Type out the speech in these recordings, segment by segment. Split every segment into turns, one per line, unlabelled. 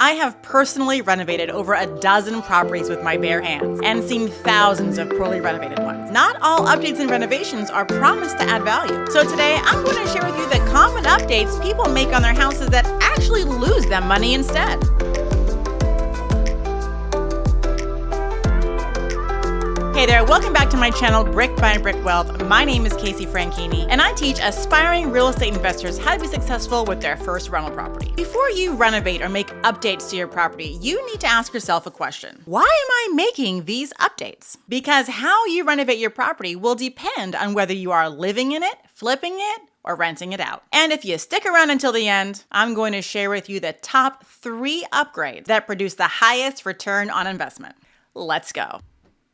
I have personally renovated over a dozen properties with my bare hands and seen thousands of poorly renovated ones. Not all updates and renovations are promised to add value. So today, I'm going to share with you the common updates people make on their houses that actually lose them money instead. Hey there, welcome back to my channel, Brick by Brick Wealth. My name is Franchini, and I teach aspiring real estate investors how to be successful with their first rental property. Before you renovate or make updates to your property, you need to ask yourself a question. Why am I making these updates? Because how you renovate your property will depend on whether you are living in it, flipping it, or renting it out. And if you stick around until the end, I'm going to share with you the top 3 upgrades that produce the highest return on investment. Let's go.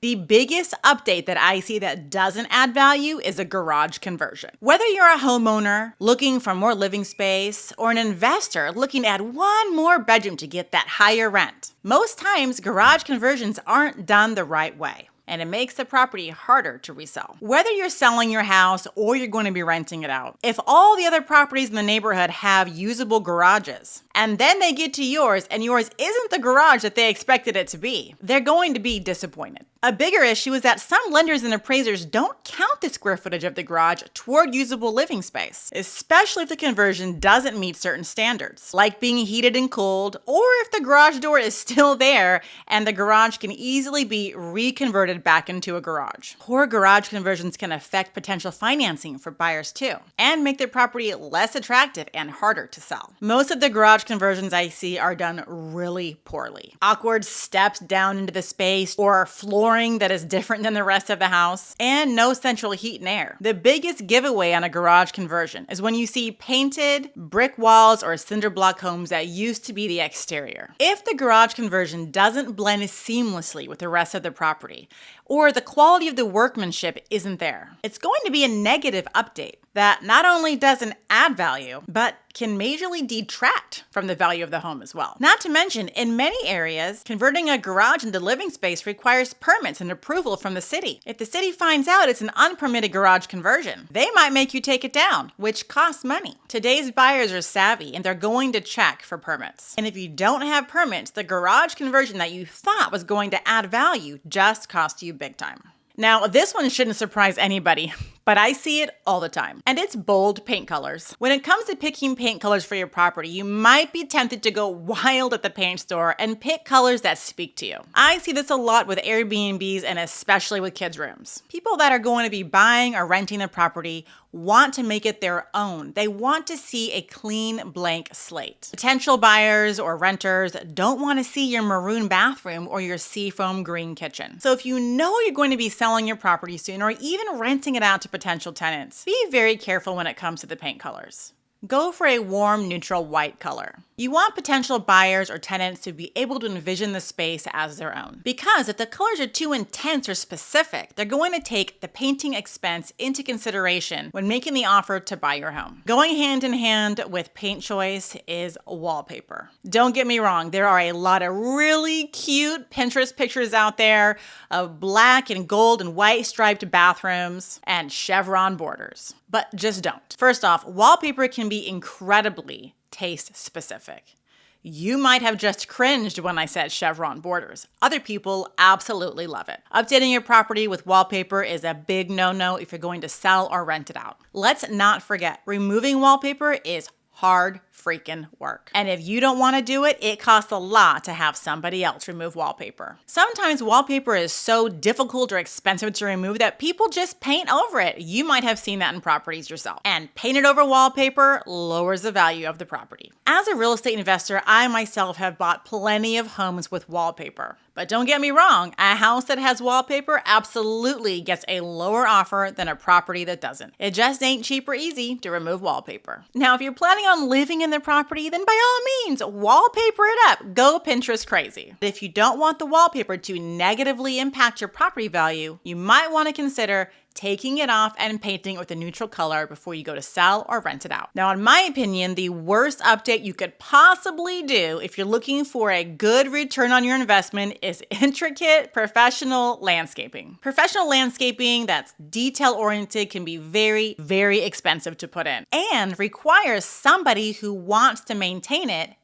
The biggest update that I see that doesn't add value is a garage conversion. Whether you're a homeowner looking for more living space or an investor looking to add one more bedroom to get that higher rent, most times garage conversions aren't done the right way, and it makes the property harder to resell. Whether you're selling your house or you're going to be renting it out, if all the other properties in the neighborhood have usable garages, and then they get to yours and yours isn't the garage that they expected it to be, they're going to be disappointed. A bigger issue is that some lenders and appraisers don't count the square footage of the garage toward usable living space, especially if the conversion doesn't meet certain standards, like being heated and cooled, or if the garage door is still there and the garage can easily be reconverted back into a garage. Poor garage conversions can affect potential financing for buyers too, and make their property less attractive and harder to sell. Most of the garage conversions I see are done really poorly. Awkward steps down into the space, or flooring that is different than the rest of the house, and no central heat and air. The biggest giveaway on a garage conversion is when you see painted brick walls or cinder block homes that used to be the exterior. If the garage conversion doesn't blend seamlessly with the rest of the property, or the quality of the workmanship isn't there, it's going to be a negative update that not only doesn't add value, but can majorly detract from the value of the home as well. Not to mention, in many areas, converting a garage into living space requires permits and approval from the city. If the city finds out it's an unpermitted garage conversion, they might make you take it down, which costs money. Today's buyers are savvy and they're going to check for permits. And if you don't have permits, the garage conversion that you thought was going to add value just cost you big time. Now, this one shouldn't surprise anybody, but I see it all the time, and it's bold paint colors. When it comes to picking paint colors for your property, you might be tempted to go wild at the paint store and pick colors that speak to you. I see this a lot with AirBNBs and especially with kids' rooms. People that are going to be buying or renting the property want to make it their own. They want to see a clean blank slate. Potential buyers or renters don't want to see your maroon bathroom or your seafoam green kitchen. So if you know you're going to be selling your property soon or even renting it out to potential tenants, be very careful when it comes to the paint colors. Go for a warm, neutral white color. You want potential buyers or tenants to be able to envision the space as their own. Because if the colors are too intense or specific, they're going to take the painting expense into consideration when making the offer to buy your home. Going hand in hand with paint choice is wallpaper. Don't get me wrong, there are a lot of really cute Pinterest pictures out there of black and gold and white striped bathrooms and chevron borders. But just don't. First off, wallpaper can be incredibly taste specific. You might have just cringed when I said chevron borders. Other people absolutely love it. Updating your property with wallpaper is a big no-no if you're going to sell or rent it out. Let's not forget, removing wallpaper is hard freaking work. And if you don't want to do it, it costs a lot to have somebody else remove wallpaper. Sometimes wallpaper is so difficult or expensive to remove that people just paint over it. You might have seen that in properties yourself. And painted over wallpaper lowers the value of the property. As a real estate investor, I myself have bought plenty of homes with wallpaper. But don't get me wrong, a house that has wallpaper absolutely gets a lower offer than a property that doesn't. It just ain't cheap or easy to remove wallpaper. Now, if you're planning on living in the property, then by all means, wallpaper it up. Go Pinterest crazy. But if you don't want the wallpaper to negatively impact your property value, you might want to consider taking it off and painting it with a neutral color before you go to sell or rent it out. Now, in my opinion, the worst update you could possibly do if you're looking for a good return on your investment is intricate professional landscaping. Professional landscaping that's detail-oriented can be very, very expensive to put in and requires somebody who wants to maintain it.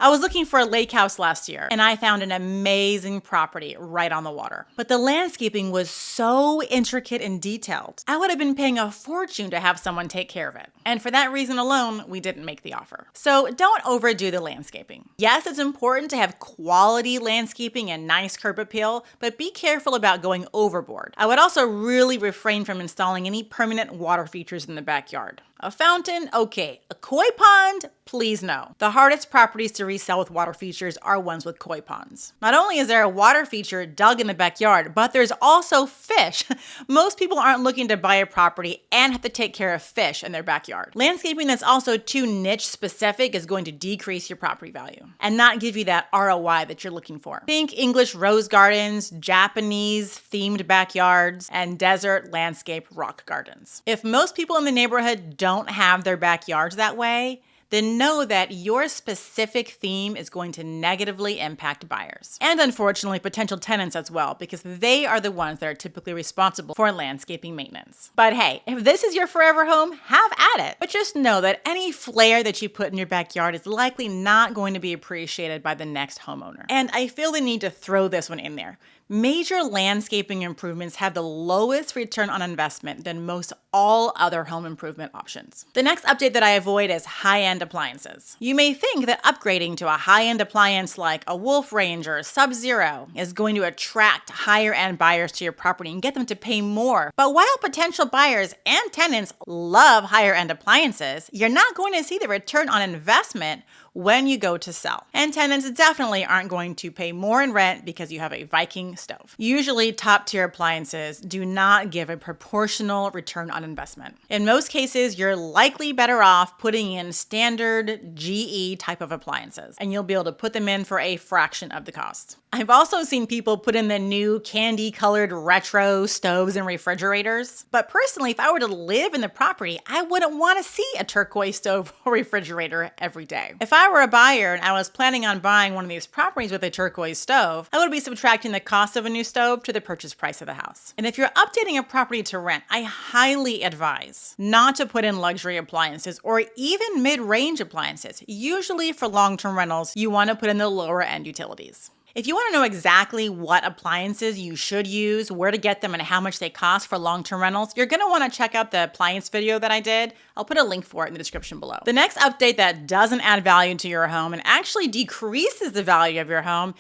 I was looking for a lake house last year, and I found an amazing property right on the water. But the landscaping was so intricate and detailed. I would have been paying a fortune to have someone take care of it. And for that reason alone, we didn't make the offer. So don't overdo the landscaping. Yes, it's important to have quality landscaping and nice curb appeal, but be careful about going overboard. I would also really refrain from installing any permanent water features in the backyard. A fountain, okay. A koi pond, please no. The hardest properties to resell with water features are ones with koi ponds. Not only is there a water feature dug in the backyard, but there's also fish. Most people aren't looking to buy a property and have to take care of fish in their backyard. Landscaping that's also too niche specific is going to decrease your property value and not give you that ROI that you're looking for. Think English rose gardens, Japanese themed backyards, and desert landscape rock gardens. If most people in the neighborhood don't have their backyards that way, then know that your specific theme is going to negatively impact buyers. And unfortunately, potential tenants as well, because they are the ones that are typically responsible for landscaping maintenance. But hey, if this is your forever home, have at it. But just know that any flair that you put in your backyard is likely not going to be appreciated by the next homeowner. And I feel the need to throw this one in there. Major landscaping improvements have the lowest return on investment than most all other home improvement options. The next update that I avoid is high-end appliances. You may think that upgrading to a high-end appliance like a Wolf Range or Sub-Zero is going to attract higher-end buyers to your property and get them to pay more. But while potential buyers and tenants love higher-end appliances, you're not going to see the return on investment when you go to sell. And tenants definitely aren't going to pay more in rent because you have a Viking stove. Usually, top-tier appliances do not give a proportional return on investment. In most cases, you're likely better off putting in standard GE type of appliances, and you'll be able to put them in for a fraction of the cost. I've also seen people put in the new candy-colored retro stoves and refrigerators. But personally, if I were to live in the property, I wouldn't want to see a turquoise stove or refrigerator every day. If I were a buyer and I was planning on buying one of these properties with a turquoise stove, I would be subtracting the cost of a new stove to the purchase price of the house. And if you're updating a property to rent, I highly advise not to put in luxury appliances or even mid-range appliances. Usually for long-term rentals, you want to put in the lower-end utilities. If you want to know exactly what appliances you should use, where to get them, and how much they cost for long-term rentals, you're going to want to check out the appliance video that I did. I'll put a link for it in the description below. The next update that doesn't add value to your home and actually decreases the value of your home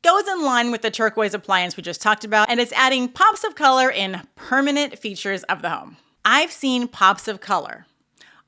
goes in line with the turquoise appliance we just talked about, and it's adding pops of color in permanent features of the home. I've seen pops of color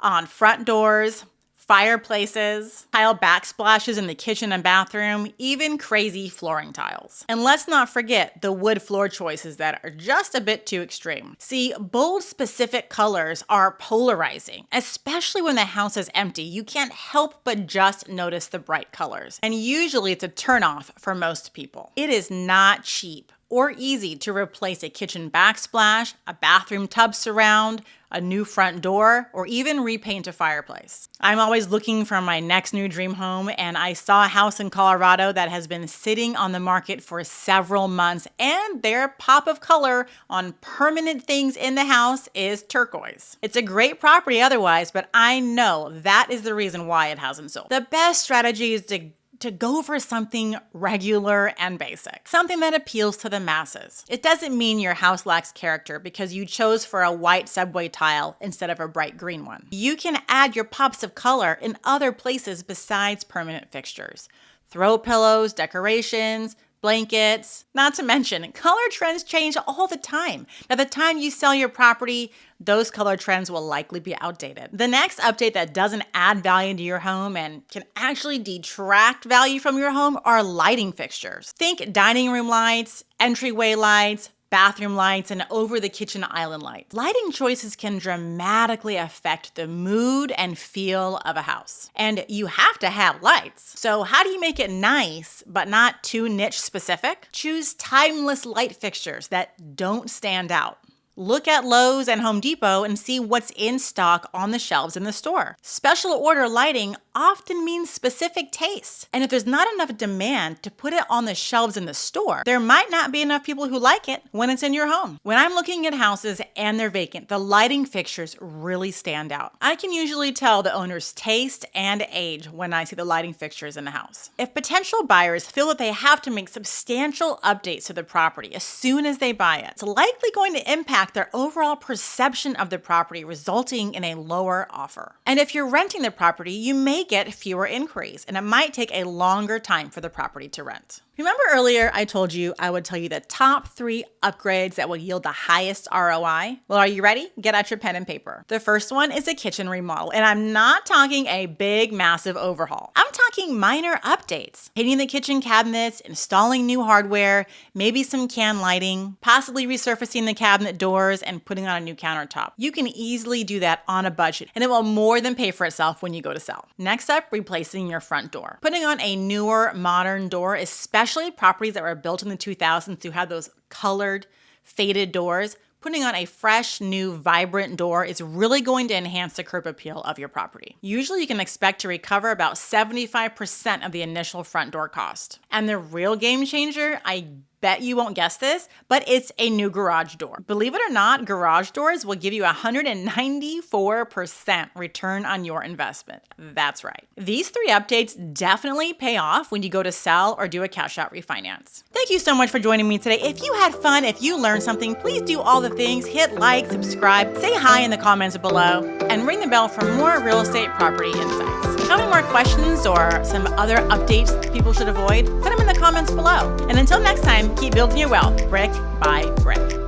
on front doors, fireplaces, tile backsplashes in the kitchen and bathroom, even crazy flooring tiles. And let's not forget the wood floor choices that are just a bit too extreme. See, bold specific colors are polarizing, especially when the house is empty. You can't help but just notice the bright colors. And usually it's a turnoff for most people. It is not cheap or easy to replace a kitchen backsplash, a bathroom tub surround, a new front door, or even repaint a fireplace. I'm always looking for my next new dream home, and I saw a house in Colorado that has been sitting on the market for several months, and their pop of color on permanent things in the house is turquoise. It's a great property otherwise, but I know that is the reason why it hasn't sold. The best strategy is to go for something regular and basic, something that appeals to the masses. It doesn't mean your house lacks character because you chose for a white subway tile instead of a bright green one. You can add your pops of color in other places besides permanent fixtures. Throw pillows, decorations, blankets, not to mention, color trends change all the time. By the time you sell your property, those color trends will likely be outdated. The next update that doesn't add value to your home and can actually detract value from your home are lighting fixtures. Think dining room lights, entryway lights, bathroom lights, and over the kitchen island lights. Lighting choices can dramatically affect the mood and feel of a house. And you have to have lights. So how do you make it nice, but not too niche specific? Choose timeless light fixtures that don't stand out. Look at Lowe's and Home Depot and see what's in stock on the shelves in the store. Special order lighting often means specific tastes. And if there's not enough demand to put it on the shelves in the store, there might not be enough people who like it when it's in your home. When I'm looking at houses and they're vacant, the lighting fixtures really stand out. I can usually tell the owner's taste and age when I see the lighting fixtures in the house. If potential buyers feel that they have to make substantial updates to the property as soon as they buy it, it's likely going to impact their overall perception of the property, resulting in a lower offer. And if you're renting the property, you may get fewer inquiries, and it might take a longer time for the property to rent. Remember earlier I told you I would tell you the top 3 upgrades that will yield the highest ROI? Well, are you ready? Get out your pen and paper. The first one is a kitchen remodel, and I'm not talking a big, massive overhaul. I'm talking minor updates. Painting the kitchen cabinets, installing new hardware, maybe some can lighting, possibly resurfacing the cabinet doors, and putting on a new countertop. You can easily do that on a budget, and it will more than pay for itself when you go to sell. Next up, replacing your front door. Putting on a newer, modern door, especially properties that were built in the 2000s to have those colored, faded doors, putting on a fresh, new, vibrant door is really going to enhance the curb appeal of your property. Usually you can expect to recover about 75% of the initial front door cost. And the real game changer, I bet you won't guess this, but it's a new garage door. Believe it or not, garage doors will give you 194% return on your investment. That's right. These 3 updates definitely pay off when you go to sell or do a cash out refinance. Thank you so much for joining me today. If you had fun, if you learned something, please do all the things. Hit like, subscribe, say hi in the comments below, and ring the bell for more real estate property insights. Tell me more questions or some other updates people should avoid? Put them in the comments below. And until next time, keep building your wealth brick by brick.